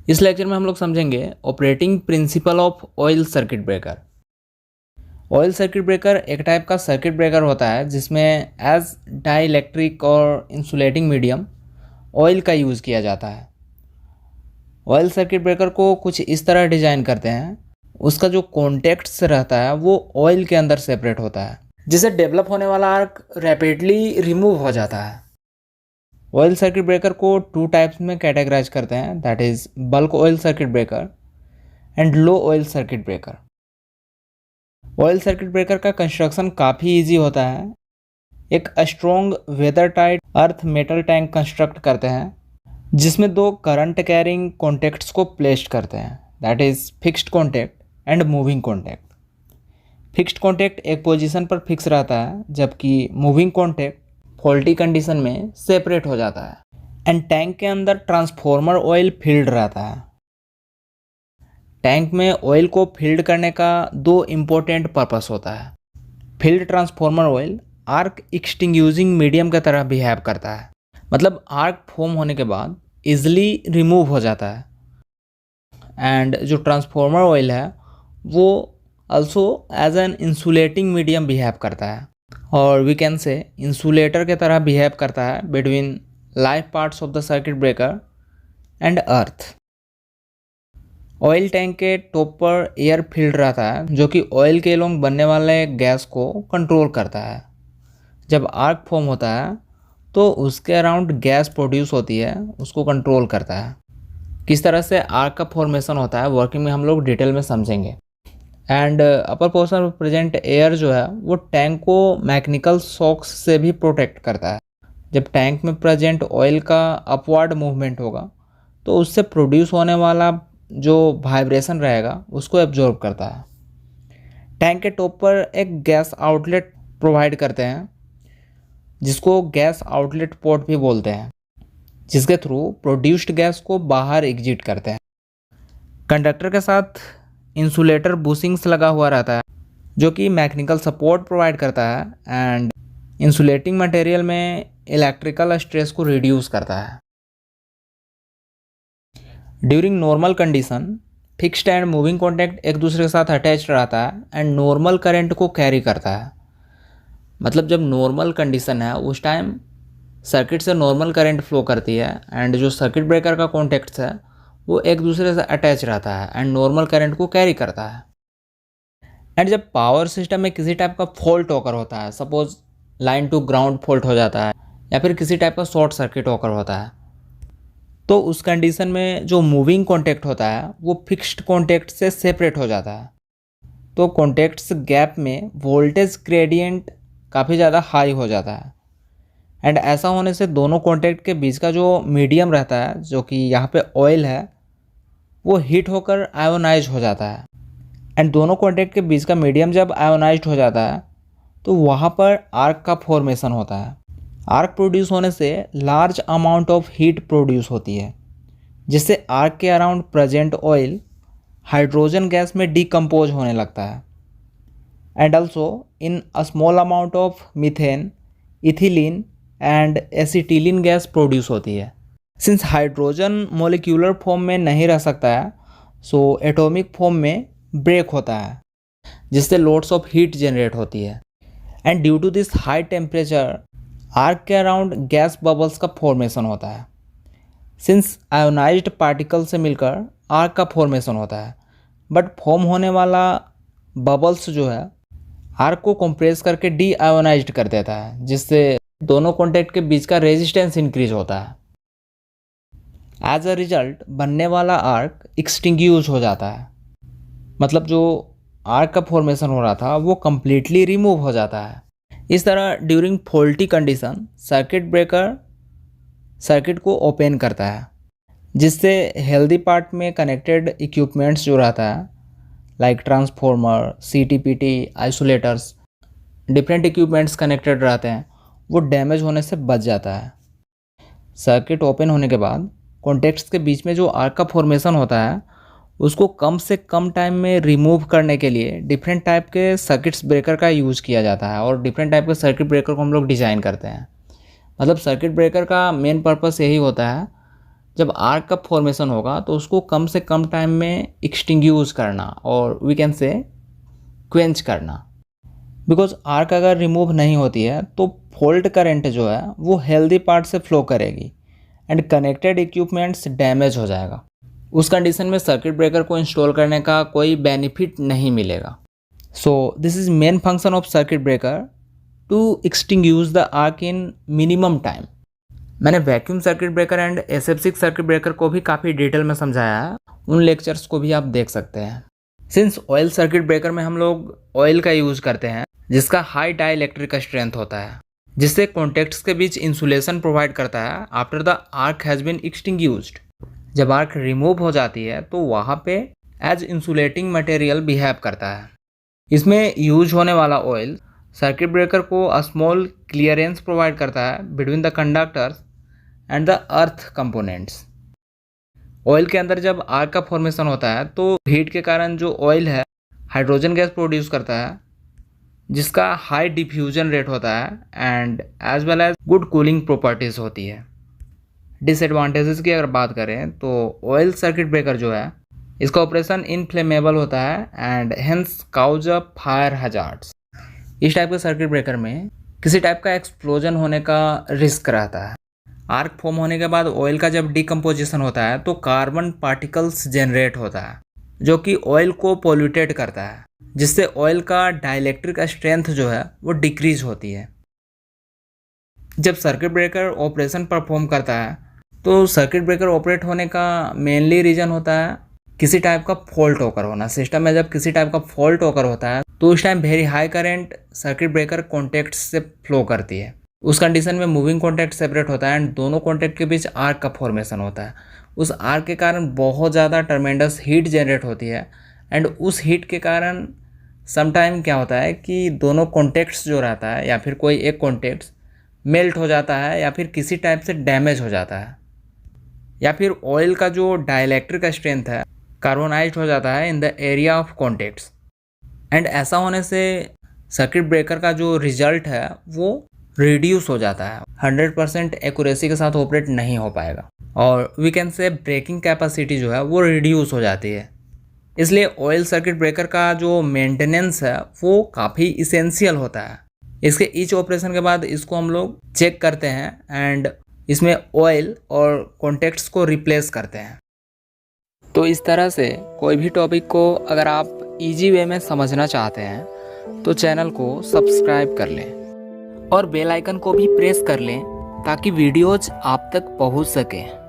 इस लेक्चर में हम लोग समझेंगे operating principle of oil circuit breaker. Oil circuit breaker एक टाइप का सर्किट ब्रेकर होता है जिसमें एज डाइलेक्ट्रिक और इंसुलेटिंग मीडियम ऑयल का यूज़ किया जाता है। ऑयल सर्किट ब्रेकर को कुछ इस तरह डिज़ाइन करते हैं, उसका जो कॉन्टेक्ट्स रहता है वो ऑयल के अंदर सेपरेट होता है, जिससे डेवलप होने वाला आर्क रैपिडली रिमूव हो जाता है। ऑयल सर्किट ब्रेकर को टू टाइप्स में कैटेगराइज करते हैं, that is bulk oil circuit breaker and low oil circuit breaker. Oil circuit breaker का कंस्ट्रक्शन काफ़ी इजी होता है। एक strong weather tight earth metal tank construct करते हैं जिसमें दो करंट कैरिंग कॉन्टेक्ट्स को प्लेस्ड करते हैं, that is fixed contact and moving contact. Fixed contact एक पोजीशन पर फिक्स रहता है जबकि मूविंग कॉन्टेक्ट फॉल्टी कंडीशन में सेपरेट हो जाता है। एंड टैंक के अंदर ट्रांसफॉर्मर ऑयल फील्ड रहता है। टैंक में ऑयल को फील्ड करने का दो इम्पोर्टेंट पर्पस होता है। Field transformer oil arc extinguishing medium की तरह बिहेव करता है, मतलब आर्क फॉर्म होने के बाद इजिली रिमूव हो जाता है। एंड जो ट्रांसफॉर्मर ऑयल है वो also as an insulating medium behave करता है, और वी कैन से इंसुलेटर के तरह बिहेव करता है between live parts of the circuit breaker and earth. Oil tank के टॉप पर एयर फील्ड रहता है जो कि ऑयल के लोंग बनने वाले गैस को कंट्रोल करता है। जब आर्क फॉर्म होता है तो उसके अराउंड गैस प्रोड्यूस होती है, उसको कंट्रोल करता है। किस तरह से आर्क का फॉर्मेशन होता है वर्किंग में हम लोग डिटेल में समझेंगे। एंड अपर पोर्शन में प्रेजेंट एयर जो है वो टैंक को मैकेनिकल शॉक्स से भी प्रोटेक्ट करता है। जब टैंक में प्रेजेंट ऑयल का अपवर्ड मूवमेंट होगा तो उससे प्रोड्यूस होने वाला जो वाइब्रेशन रहेगा उसको एब्जॉर्ब करता है। टैंक के टॉप पर एक गैस आउटलेट प्रोवाइड करते हैं जिसको गैस आउटलेट पोर्ट भी बोलते हैं, जिसके थ्रू प्रोड्यूस्ड गैस को बाहर एग्जिट करते हैं। कंडक्टर के साथ इंसुलेटर बुशिंग्स लगा हुआ रहता है जो कि मैकेनिकल सपोर्ट प्रोवाइड करता है एंड इंसुलेटिंग मटेरियल में इलेक्ट्रिकल स्ट्रेस को रिड्यूस करता है। During normal condition fixed and moving contact एक दूसरे के साथ अटैच रहता है एंड नॉर्मल करंट को कैरी करता है। मतलब जब नॉर्मल कंडीशन है उस टाइम सर्किट से नॉर्मल करंट फ्लो करती है एंड जो सर्किट ब्रेकर का कॉन्टैक्ट्स है वो एक दूसरे से अटैच रहता है एंड नॉर्मल करंट को कैरी करता है। एंड जब पावर सिस्टम में किसी टाइप का फॉल्ट ऑकर होता है, suppose line to ground fault हो जाता है या फिर किसी टाइप का शॉर्ट सर्किट ऑकर होता है, तो उस कंडीशन में जो मूविंग कॉन्टैक्ट होता है वो फिक्स्ड कॉन्टैक्ट से सेपरेट हो जाता है। तो कॉन्टैक्ट्स गैप में वोल्टेज ग्रेडियंट काफ़ी ज़्यादा हाई हो जाता है। एंड ऐसा होने से दोनों कॉन्टैक्ट के बीच का जो मीडियम रहता है, जो कि यहाँ पे ऑयल है, वो हीट होकर आयोनाइज हो जाता है। एंड दोनों कॉन्टैक्ट के बीच का मीडियम जब आयोनाइज हो जाता है तो वहाँ पर आर्क का फॉर्मेशन होता है। आर्क प्रोड्यूस होने से large amount of heat produce होती है जिससे आर्क के around present oil hydrogen gas में डिकम्पोज होने लगता है and also in a small amount of methane, ethylene and acetylene gas produce होती है। सिंस हाइड्रोजन मोलिक्यूलर फॉर्म में नहीं रह सकता है सो एटॉमिक फॉर्म में ब्रेक होता है जिससे लोड्स ऑफ हीट जनरेट होती है। And due to this high temperature arc के अराउंड गैस बबल्स का फॉर्मेशन होता है। सिंस आयोनाइज्ड पार्टिकल से मिलकर आर्क का फॉर्मेशन होता है, बट फॉर्म होने वाला बबल्स जो है आर्क को कंप्रेस करके डी आयोनाइज्ड कर देता है जिससे दोनों कॉन्टैक्ट के बीच का रेजिस्टेंस इंक्रीज होता है। एज अ रिजल्ट बनने वाला आर्क एक्सटिंग्यूज हो जाता है, मतलब जो आर्क का फॉर्मेशन हो रहा था वो कम्प्लीटली रिमूव हो जाता है। इस तरह during faulty condition circuit breaker circuit को ओपन करता है जिससे हेल्दी पार्ट में कनेक्टेड इक्विपमेंट्स जो रहता है like transformer, CTPT, isolators, different equipments connected रहते हैं, वो डैमेज होने से बच जाता है। सर्किट ओपन होने के बाद कॉन्टैक्ट्स के बीच में जो आर्क का फॉर्मेशन होता है उसको कम से कम टाइम में रिमूव करने के लिए डिफरेंट टाइप के सर्किट्स ब्रेकर का यूज़ किया जाता है और डिफरेंट टाइप के सर्किट ब्रेकर को हम लोग डिज़ाइन करते हैं। मतलब सर्किट ब्रेकर का मेन पर्पस यही होता है जब आर्क का फॉर्मेशन होगा तो उसको कम से कम टाइम में एक्सटिंग्यूज करना और वी कैन से क्वेंच करना। बिकॉज आर्क अगर रिमूव नहीं होती है तो फॉल्ट करंट जो है वो हेल्दी पार्ट से फ्लो करेगी एंड कनेक्टेड इक्विपमेंट्स डैमेज हो जाएगा। उस कंडीशन में सर्किट ब्रेकर को इंस्टॉल करने का कोई बेनिफिट नहीं मिलेगा। So this is main function of circuit breaker to extinguish the arc in minimum time. मैंने vacuum circuit breaker and SF6 circuit breaker को भी काफ़ी डिटेल में समझाया है, उन लेक्चर्स को भी आप देख सकते हैं। सिंस ऑयल सर्किट ब्रेकर में हम लोग ऑयल का यूज़ करते हैं जिसका हाई डाई इलेक्ट्रिक स्ट्रेंथ होता है, जिससे कॉन्टेक्ट्स के बीच इंसुलेशन प्रोवाइड करता है after the arc has been extinguished. जब आर्क रिमूव हो जाती है तो वहाँ पे एज इंसुलेटिंग मटेरियल बिहेव करता है। इसमें यूज होने वाला ऑयल सर्किट ब्रेकर को अ स्मॉल क्लियरेंस प्रोवाइड करता है between the conductors and the earth components. Oil के अंदर जब आर्क का फॉर्मेशन होता है तो हीट के कारण जो ऑयल है हाइड्रोजन गैस प्रोड्यूस करता है जिसका हाई डिफ्यूजन रेट होता है and as well as good cooling properties होती है। डिसएडवांटेजेस की अगर बात करें तो ऑयल सर्किट ब्रेकर जो है इसका ऑपरेशन इनफ्लेमेबल होता है and hence cause a fire hazards. इस टाइप के सर्किट ब्रेकर में किसी टाइप का एक्सप्लोजन होने का रिस्क रहता है। आर्क फॉर्म होने के बाद ऑयल का जब डिकम्पोजिशन होता है तो कार्बन पार्टिकल्स जनरेट होता है जो कि ऑयल को पोल्यूटेड करता है, जिससे ऑयल का डाइलेक्ट्रिक स्ट्रेंथ जो है वो डिक्रीज होती है। जब सर्किट ब्रेकर ऑपरेशन परफॉर्म करता है तो सर्किट ब्रेकर ऑपरेट होने का मेनली रीज़न होता है किसी टाइप का फॉल्ट होकर होना। सिस्टम में जब किसी टाइप का फॉल्ट होकर होता है तो उस time very high current circuit breaker contact से फ्लो करती है। उस कंडीशन में मूविंग कॉन्टैक्ट सेपरेट होता है एंड दोनों कॉन्टैक्ट के बीच आर्क का फॉर्मेशन होता है। उस आर्क के कारण बहुत ज़्यादा ट्रमेंडस हीट जनरेट होती है एंड उस हीट के कारण समटाइम क्या होता है कि दोनों कॉन्टैक्ट्स जो रहता है या फिर कोई एक कॉन्टैक्ट्स मेल्ट हो जाता है या फिर किसी टाइप से डैमेज हो जाता है या फिर ऑयल का जो डाइलेक्ट्रिक स्ट्रेंथ है कार्बोनाइज्ड हो जाता है in the area of contacts and ऐसा होने से सर्किट ब्रेकर का जो रिजल्ट है वो रिड्यूस हो जाता है, 100% एक्यूरेसी के साथ ऑपरेट नहीं हो पाएगा और we can say breaking capacity जो है वो रिड्यूस हो जाती है। इसलिए ऑयल सर्किट ब्रेकर का जो मेंटेनेंस है वो काफ़ी इसेंशियल होता है। इसके ईच ऑपरेशन के बाद इसको हम लोग चेक करते हैं एंड इसमें ऑयल और कॉन्टैक्ट्स को रिप्लेस करते हैं। तो इस तरह से कोई भी टॉपिक को अगर आप इजी वे में समझना चाहते हैं तो चैनल को सब्सक्राइब कर लें और बेल आइकन को भी प्रेस कर लें ताकि वीडियोज आप तक पहुंच सकें।